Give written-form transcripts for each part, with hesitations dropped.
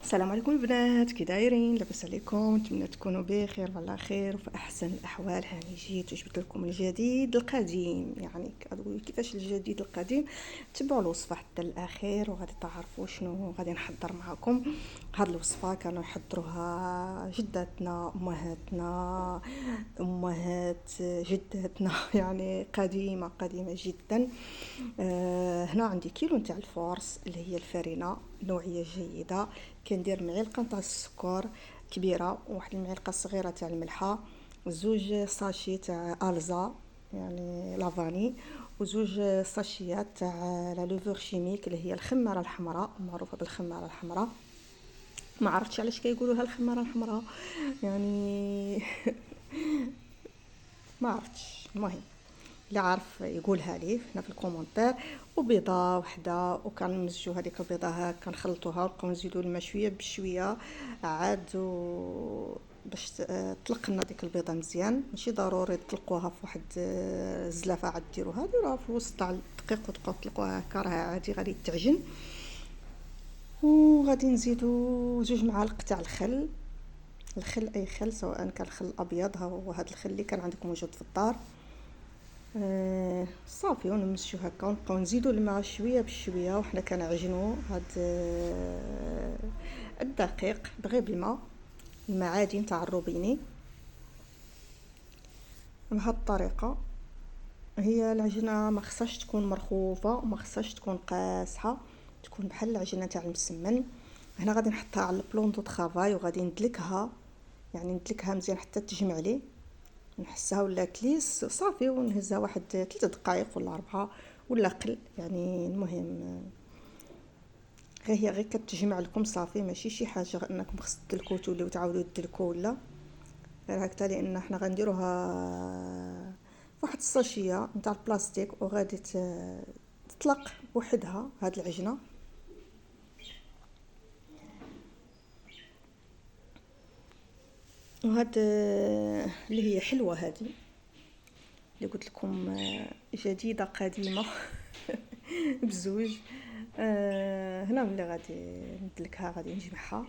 السلام عليكم البنات، كي دايرين؟ لاباس عليكم؟ نتمنى تكونوا بخير وعلى خير وفي احسن الاحوال. هاني جيت وجبت لكم الجديد القديم، يعني كتقولوا كيفاش الجديد القديم؟ تبعوا الوصفه حتى الاخير وغادي تعرفوا شنو غادي نحضر معكم. هاد الوصفه كانوا يحضروها جداتنا، امهات جداتنا يعني قديمه قديمه جدا. هنا عندي كيلو نتاع الفورس اللي هي الفرينه نوعيه جيده. كندير معلقه نتاع السكر كبيره، وواحد المعلقه صغيره تاع الملحه، زوج ساشي تاع الزا يعني لافاني، وزوج ساشيات تاع لا لوفور شيميك اللي هي الخماره الحمراء، معروفه بالخماره الحمراء. ما عرفتش علاش كيقولوها الخماره الحمراء يعني ما عرفتش، المهم اللي عارف يقولها لي هنا في الكومونتير. وبيضه وحده، وكنمزجوا هذيك البيضه هكا نخلطوها ونبقاو نزيدوا الماء شويه بشويه عاد باش تطلق لنا ديك البيضه مزيان. ماشي ضروري تطلقوها في واحد الزلافه، عاد ديروها في وسط تاع الدقيق وتبقاو تطلقوها هكا، راه عادي غادي تعجن. وغادي نزيدوا جوج معالق تاع الخل. الخل اي خل، سواء كان خل ابيض هو هذا الخل اللي كان عندكم موجود في الدار. صافي ونمشيو هكا ونبقاو نزيدو الماء شويه بشويه وحنا كنعجنو هاد الدقيق بغير بالماء، الماء عادي نتاع الروبيني. بهاد الطريقه هي العجينه ما خصهاش تكون مرخوفه وما خصهاش تكون قاصحه، تكون بحال العجينه تاع المسمن. هنا غادي نحطها على البلون دو طرافاي وغادي ندلكها، يعني ندلكها مزيان حتى تجمع لي، نحسها ولات ليس صافي، ونهزها واحد 3 دقائق ولا 4 ولا اقل، يعني المهم غير كتجمع لكم صافي، ماشي شي حاجه انكم خص تدلكو توليو تعاودوا تدلكو، ولا غير هكذا، لان حنا غنديروها في واحد الصاشيه نتاع البلاستيك وغادي تطلق بوحدها هاد العجنه. وهاد اللي هي حلوه هذه اللي قلت لكم جديده قديمه بزوج. هنا ملي غادي ندلكها غادي نجمعها.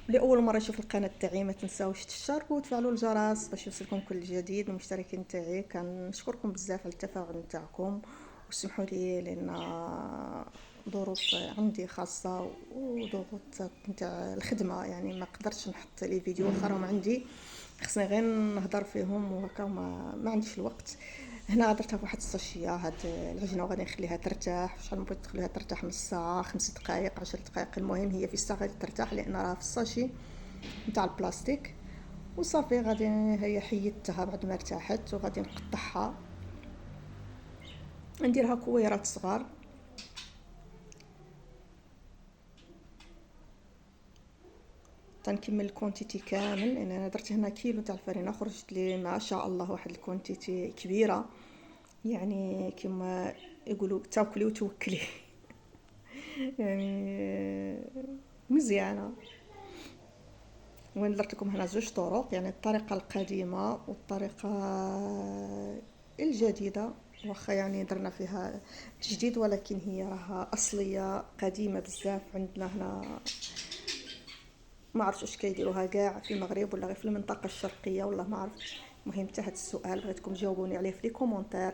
اللي اول مره يشوف القناه تاعي ما تنساوش تشتركوا وتفعلوا الجرس باش يوصلكم كل جديد. المشتركين تاعي كنشكركم بزاف على التفاعل نتاعكم، وسمحوا لي لان ظروف عندي خاصه وضغوط نتاع الخدمه، يعني ما قدرتش نحط لي فيديو اخرهم عندي، خصني غير نهضر فيهم وهكا، ما عنديش الوقت. هنا درتها في واحد الساشيه هاد العجينه وغادي نخليها ترتاح. شحال بغيت تخليها ترتاح نص ساعه، 5 دقائق، 10 دقائق، المهم هي في الساعه غادي ترتاح لان راه في الساشي نتاع البلاستيك. وصافي غادي هي حيدتها بعد ما ارتاحت وغادي نقطعها، نديرها كويرات صغار. تنكمل الكونتيتي كامل، لان انا درت هنا كيلو تاع الفرينه، خرجت لي ما شاء الله واحد الكونتيتي كبيره، يعني كما يقولوا تاكلي وتوكلي يعني مزيانه. وين درت لكم هنا زوج طرق، يعني الطريقه القديمه والطريقه الجديده، واخا يعني درنا فيها تجديد ولكن هي راها اصليه قديمه بزاف عندنا هنا. ما عرفتش واش كيديروها كاع في المغرب ولا غير في المنطقه الشرقيه، والله ما عرفت. المهم حتى هذا السؤال بغيتكم تجاوبوني عليه في لي كومونتير.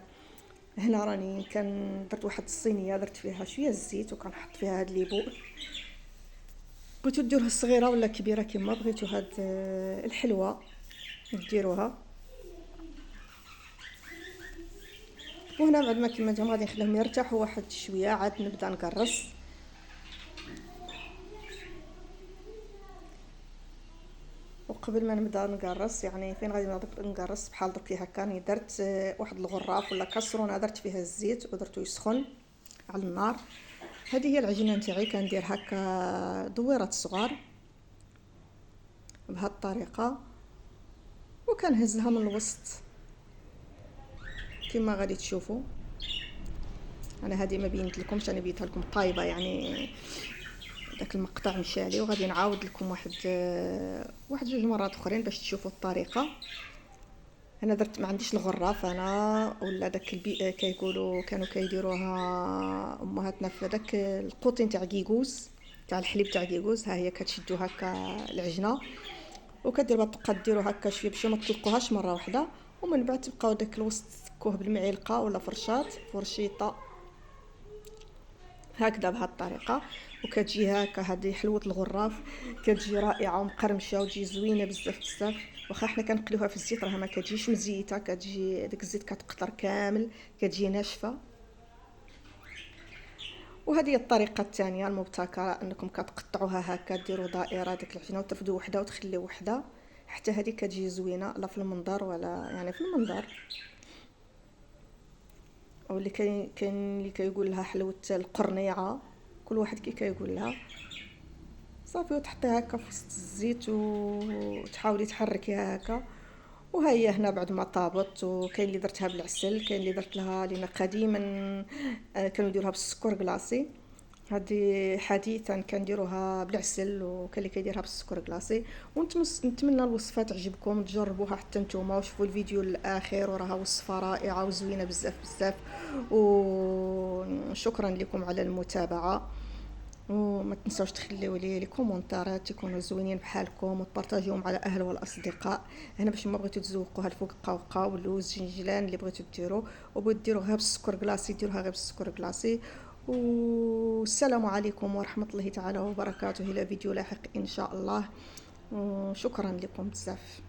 هنا راني كان درت واحد الصينيه درت فيها شويه الزيت وكنحط فيها هاد ليبو، بغيتو ديروها صغيره ولا كبيره كما بغيتو. هاد الحلوه ديروها. وهنا بعد ما كما غادي نخليهم يرتاحوا واحد شويه عاد نبدا نقرص. وقبل ما نبدا نقرص، يعني فين غادي نبدا نقرص بحال دركي هكا، راني درت واحد الغراف ولا كاسرونه درت فيها الزيت ودرتو يسخن على النار. هذه هي العجينه نتاعي، كندير هكا دويرات صغار بهذه الطريقه وكنهزها من الوسط كما غادي تشوفوا. انا هذه ما بينت لكمش، انا بينتها لكم طايبه، يعني داك المقطع مشالي، وغادي نعاود لكم واحد جوج مرات اخرين باش تشوفوا الطريقه. انا درت ما عنديش الغراف انا، ولا داك كيقولوا كانوا كيديروها امهاتنا في داك القوطين تاع كيكوز، تاع الحليب تاع كيكوز. ها هي كتشدو هكا العجنه وكدير بقى تبقى ديرو هكا شويه باش ما تطلقوهاش مره واحده، ومن بعد تبقاو داك الوسط تسكوه بالمعلقه ولا فرشيطه هكذا بهذه الطريقه. وكتجي هكا هذه حلوه الغراف، كتجي رائعه ومقرمشه وتجي زوينه بزاف بزاف. واخا حنا كنقليوها في الزيت راها ما كتجيش مزيته، كتجي داك الزيت كتقطر كامل، كتجي ناشفه. وهذه هي الطريقه الثانيه المبتكره، انكم كتقطعوها هكا ديروا دائره ديك العجينه وترفدوا وحده وتخليو وحده حتى هذه كتجي زوينه لا في المنظر ولا يعني في المنظر. او اللي كاين اللي كيقول لها حلوه القرنيعه، كل واحد كي كيقول لها. صافي وتحطيها هكا في وسط الزيت وتحاولي تحركيها هكا. وها هي هنا بعد ما طابت. وكاين اللي درتها بالعسل، كاين اللي درت لها لينا قديما كانوا يديروها بالسكر كلاصي. هذه حديثا كنديروها بالعسل، وكاين اللي كيديرها بالسكر كلاصي. ونتمنى الوصفه تعجبكم، تجربوها حتى نتوما وشوفوا الفيديو للاخر، وراها وصفه رائعه وزوينه بزاف بزاف. وشكرا لكم على المتابعه، وما تنسوش تخليوا لي كومونتارات يكونوا زوينين بحالكم، وتبارطاجيوهم على الاهل والاصدقاء. هنا باش ما بغيتو تزوقوها الفوق قوقا واللوز جنجلان اللي بغيتو ديروا، وبغيتو ديروها بالسكر كلاصي ديروها غير بالسكر كلاصي. والسلام عليكم ورحمه الله تعالى وبركاته، الى فيديو لاحق ان شاء الله. وشكرا لكم بزاف.